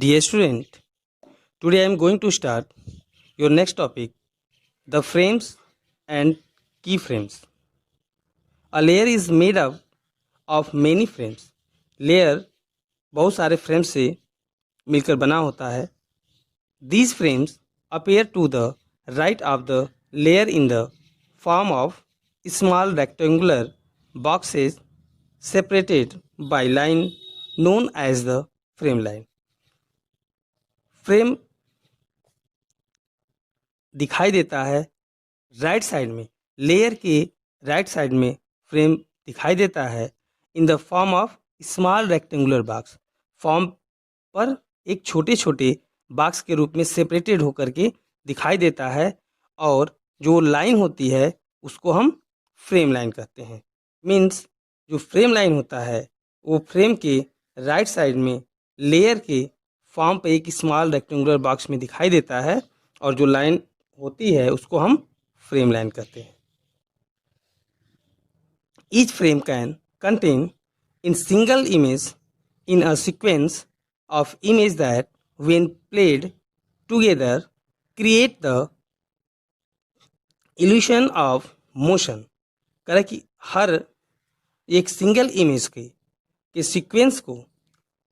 Dear student, today I am going to start your next topic, the frames and keyframes. A layer is made up of many frames. Layer बहुत सारे frames से मिलकर बना होता है. These frames appear to the right of the layer in the form of small rectangular boxes separated by line known as the frame line. Frame दिखाई देता है राइट साइड में, लेयर के राइट साइड में फ्रेम दिखाई देता है in the form of small rectangular box. Form पर एक छोटे छोटे बॉक्स के रूप में सेपरेटेड होकर के दिखाई देता है, और जो लाइन होती है उसको हम फ्रेम लाइन कहते हैं. मीन्स जो फ्रेम लाइन होता है वो फ्रेम के राइट साइड में लेयर के फॉर्म पे एक स्मॉल रेक्टेंगुलर बॉक्स में दिखाई देता है, और जो लाइन होती है उसको हम फ्रेम लाइन कहते हैं. Each frame can contain in single image in a sequence of image that when played together create the illusion of motion. करें कि हर एक सिंगल इमेज के सीक्वेंस को,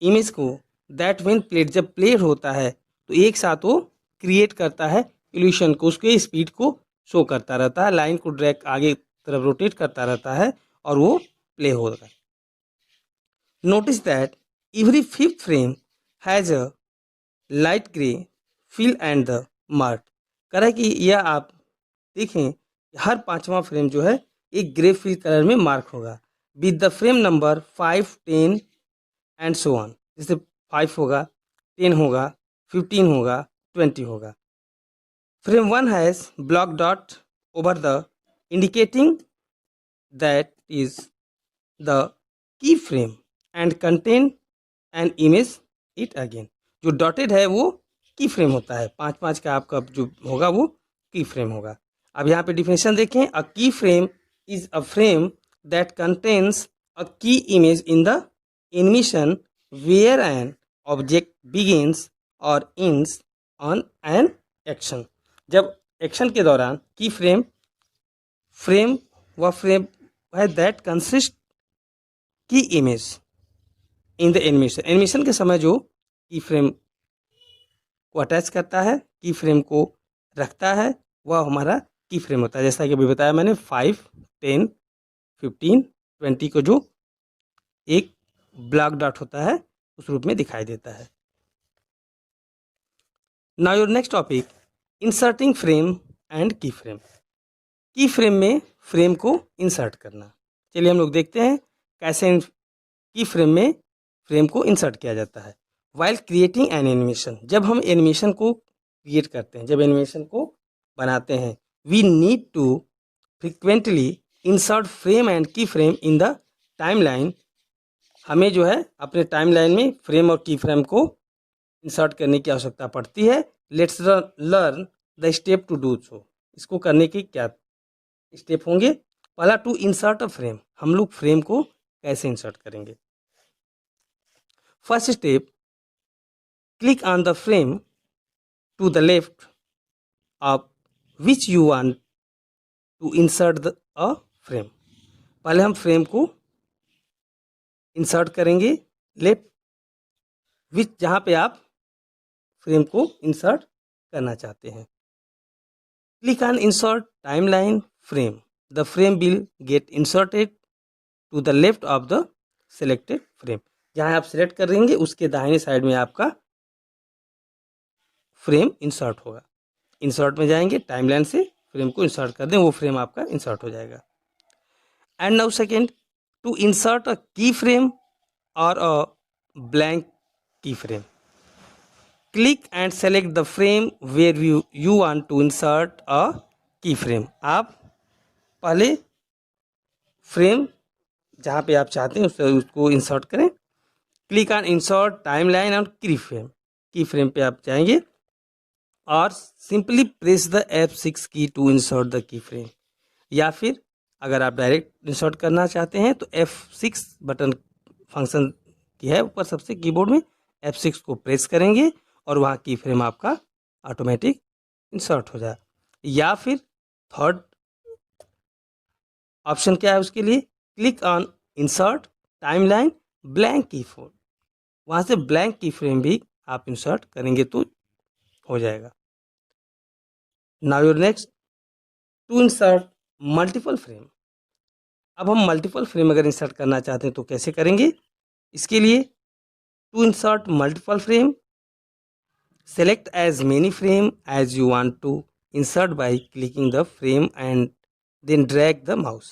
इमेज को दैट व्हेन प्लेड, जब प्लेड होता है तो एक साथ वो क्रिएट करता है इल्यूशन को, उसके स्पीड को शो करता रहता है, लाइन को ड्रैग आगे तरफ रोटेट करता रहता है और वो प्ले होगा. Notice that every fifth frame has a light grey fill and the mark. करें कि यह आप देखें हर पांचवा फ्रेम जो है एक ग्रे फिल कलर में मार्क होगा with the frame number 5, 10 and so on. जैसे 5 होगा, 10 होगा, 15 होगा, 20 होगा. Frame 1 has block dot over the indicating that is the key frame and contain an image it again. जो डॉटेड है वो की फ्रेम होता है. 5-5 का आपका जो होगा वो की फ्रेम होगा. अब यहाँ पे डिफिनेशन देखें. A key frame is a frame that contains a key image in the animation where an object begins और ends ऑन एन एक्शन. जब एक्शन के दौरान की फ्रेम वह फ्रेम है that consist key image in the animation. Animation के समय जो की फ्रेम को अटैच करता है, की फ्रेम को रखता है, वह हमारा की फ्रेम होता है. जैसा कि अभी बताया मैंने 5, 10, 15, 20 को जो एक ब्लॉक डॉट होता है उस रूप में दिखाई देता है. Now your next topic, inserting frame and key frame. की फ्रेम में फ्रेम को इंसर्ट करना. चलिए हम लोग देखते हैं कैसे की फ्रेम में फ्रेम को इंसर्ट किया जाता है. वाइल क्रिएटिंग एन एनिमेशन, जब हम एनिमेशन को क्रिएट करते हैं, जब एनिमेशन को बनाते हैं, we need to frequently insert frame and key frame in the timeline. हमें जो है अपने टाइमलाइन में फ्रेम और की फ्रेम को इंसर्ट करने की आवश्यकता पड़ती है. Let's learn the step to do so. इसको करने की क्या स्टेप होंगे? पहला, टू इंसर्ट अ फ्रेम. हम लोग फ्रेम को कैसे इंसर्ट करेंगे? First step, click on the frame to the left of which you want to insert a frame. पहले हम फ्रेम को इंसर्ट करेंगे लेफ्ट विच, जहाँ पे आप फ्रेम को इंसर्ट करना चाहते हैं. Click on insert timeline frame. The frame will get inserted to the left of the selected frame. जहाँ आप सिलेक्ट करेंगे उसके दाहिने साइड में आपका फ्रेम इंसर्ट होगा. इंसर्ट में जाएंगे, टाइमलाइन से फ्रेम को इंसर्ट कर दें, वो फ्रेम आपका इंसर्ट हो जाएगा. And now second, to insert a key frame और a blank key frame. Click and select the frame where you want to insert a key frame. आप पहले फ्रेम जहाँ पे आप चाहते हैं उसको इंसर्ट करें. क्लिक ऑन इंसर्ट टाइमलाइन और की फ्रेम. की फ्रेम पे आप जाएंगे और simply press the F6 key to insert the key frame. या फिर अगर आप डायरेक्ट इंसर्ट करना चाहते हैं तो F6 बटन फंक्शन की है ऊपर सबसे कीबोर्ड में, F6 को प्रेस करेंगे और वहाँ की फ्रेम आपका ऑटोमेटिक इंसर्ट हो जाए। या फिर थर्ड ऑप्शन क्या है उसके लिए, click on insert timeline blank key frame, वहाँ से ब्लैंक की फ्रेम भी आप इंसर्ट करेंगे तो हो जाएगा। Now your next, to insert multiple frame. अब हम मल्टीपल फ्रेम अगर इंसर्ट करना चाहते हैं तो कैसे करेंगे, इसके लिए to insert multiple frame, select as many frame as you want to insert by clicking the frame and then drag the mouse.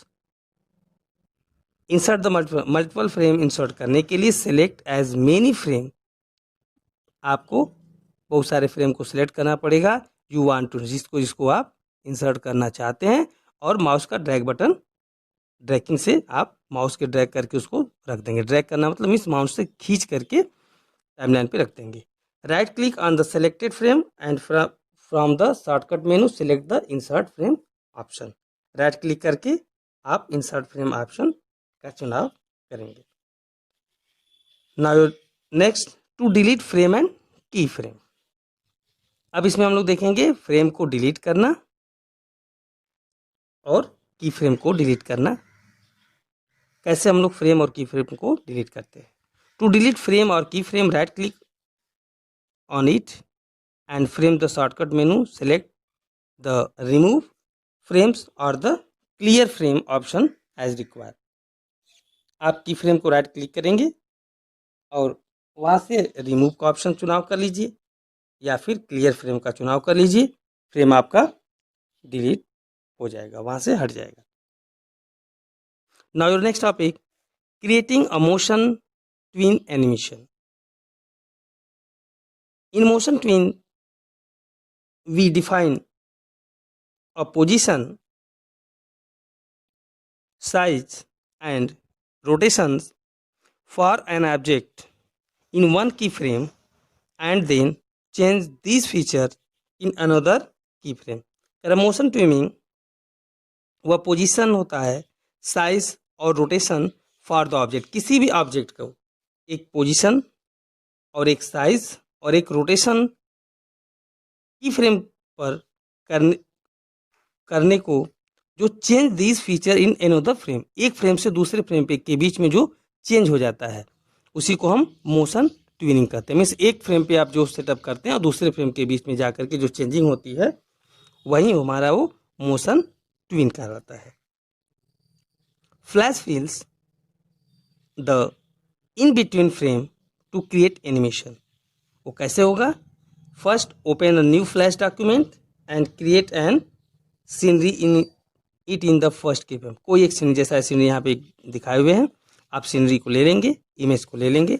insert the multiple frame insert करने के लिए select as many frame, आपको बहुत सारे frame को select करना पड़ेगा, you want to जिसको आप इंसर्ट करना चाहते हैं, और माउस का ड्रैग बटन ड्रैगिंग से आप माउस के ड्रैग करके उसको रख देंगे। ड्रैग करना मतलब मीन्स माउस से खींच करके टाइमलाइन पे रख देंगे। Right click on the selected frame and from the shortcut menu select the insert frame option. Right click करके आप इंसर्ट फ्रेम ऑप्शन का चुनाव करेंगे। Now next, to delete frame and key frame. अब इसमें हम लोग देखेंगे फ्रेम को डिलीट करना और की फ्रेम को डिलीट करना। कैसे हम लोग फ्रेम और की फ्रेम को डिलीट करते हैं। टू डिलीट फ्रेम और की frame, right click on it and frame the shortcut menu, select the remove frames or the clear frame option as required। आप की फ्रेम को राइट क्लिक करेंगे और वहाँ से रिमूव का ऑप्शन चुनाव कर लीजिए या फिर क्लियर फ्रेम का चुनाव कर लीजिए, फ्रेम आपका डिलीट हो जाएगा, वहाँ से हट जाएगा। Now your next topic, creating a motion twin animation. In motion twin, we define a position, size and rotations for an object in one keyframe and then change these features in another keyframe। Motion twinning वह position होता है, size और rotation for the object, किसी भी object को एक position और एक साइज और एक रोटेशन की फ्रेम पर करने को जो change this feature in another frame, एक फ्रेम से दूसरे फ्रेम पे के बीच में जो चेंज हो जाता है उसी को हम मोशन ट्विनिंग करते हैं। मीन्स एक फ्रेम पे आप जो सेटअप करते हैं और दूसरे फ्रेम के बीच में जाकर के जो चेंजिंग होती है वही हमारा वो मोशन ट्विन कहलाता है। Flash fills the in between frame to create animation. वो कैसे होगा, first open a new flash document and create an scenery in it in the first key frame. कोई एक सीनरी, जैसा सीनरी यहाँ पे दिखाए हुए हैं, आप सीनरी को ले लेंगे, इमेज को ले लेंगे,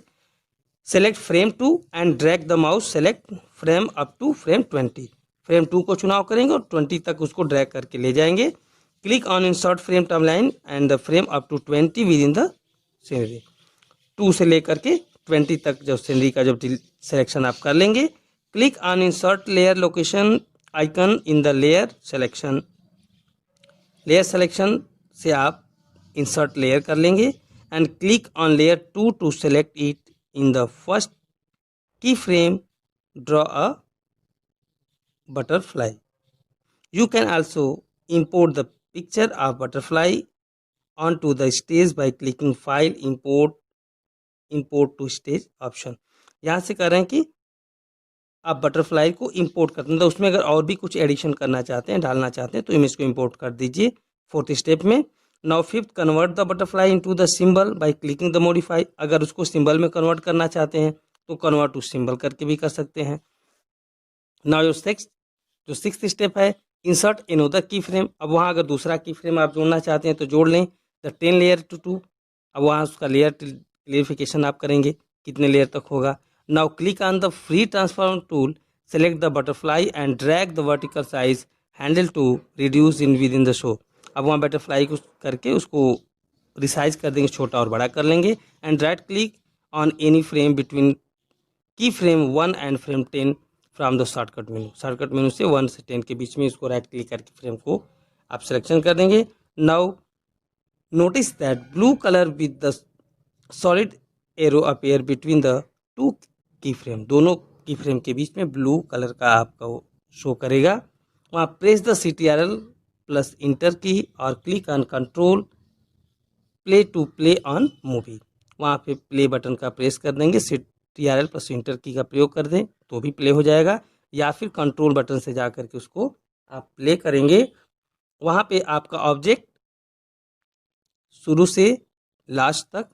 select frame 2 and drag the mouse select frame up to frame 20। Frame 2 को चुनाव करेंगे और 20 तक उसको ड्रैग करके ले जाएंगे। Click on insert frame timeline and the frame up to 20 within the scenery. 2 से लेकर के 20 तक जब सीनरी का जब सिलेक्शन आप कर लेंगे, click on insert layer location icon in the layer selection. Layer selection से आप इंसर्ट लेयर कर लेंगे and click on layer 2 to select it in the first key frame, draw a butterfly। You can also import the picture of butterfly onto the stage by clicking file import to stage option। यहाँ से कर रहे हैं कि आप butterfly को import करते हैं, तो उसमें अगर और भी कुछ एडिशन करना चाहते हैं, डालना चाहते हैं तो इमेज को इंपोर्ट कर दीजिए 4th स्टेप में। Now 5th, convert the butterfly into the symbol by clicking the modify. अगर उसको सिंबल में कन्वर्ट करना चाहते हैं तो कन्वर्ट टू सिंबल करके भी कर सकते हैं। नाउ योर जो 6th स्टेप है, इंसर्ट अनदर की फ्रेम। अब वहाँ अगर दूसरा की फ्रेम आप जोड़ना चाहते हैं तो जोड़ लें, द 10 लेयर टू 2। अब वहाँ उसका लेयर क्लियरिफिकेशन आप करेंगे कितने लेयर तक होगा। Now click on the free transform tool, select the butterfly and drag the vertical size handle to reduce in within the show. अब वहाँ बटरफ्लाई को करके उसको रिसाइज कर देंगे, छोटा और बड़ा कर लेंगे and right click on any frame between key frame 1 and frame 10 from the shortcut menu. Shortcut menu से 1 से 10 के बीच में इसको राइट क्लिक करके फ्रेम को आप सिलेक्शन कर देंगे। Now notice that blue colour with the solid arrow appear between the 2 की फ्रेम, दोनों की फ्रेम के बीच में ब्लू कलर का आपका वो शो करेगा। वहाँ press the CTRL plus enter key और click on control play to play on movie. वहाँ पे प्ले बटन का प्रेस कर देंगे, CTRL प्लस इंटर की का प्रयोग कर दें तो भी प्ले हो जाएगा, या फिर कंट्रोल बटन से जा कर के उसको आप प्ले करेंगे। वहाँ पे आपका ऑब्जेक्ट शुरू से लास्ट तक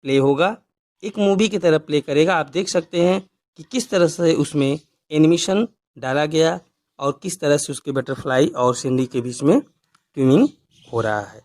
प्ले होगा, एक मूवी की तरह प्ले करेगा। आप देख सकते हैं कि किस तरह से उसमें एनिमेशन डाला गया और किस तरह से उसके बटरफ्लाई और सीनरी के बीच में ट्यूनिंग हो रहा है।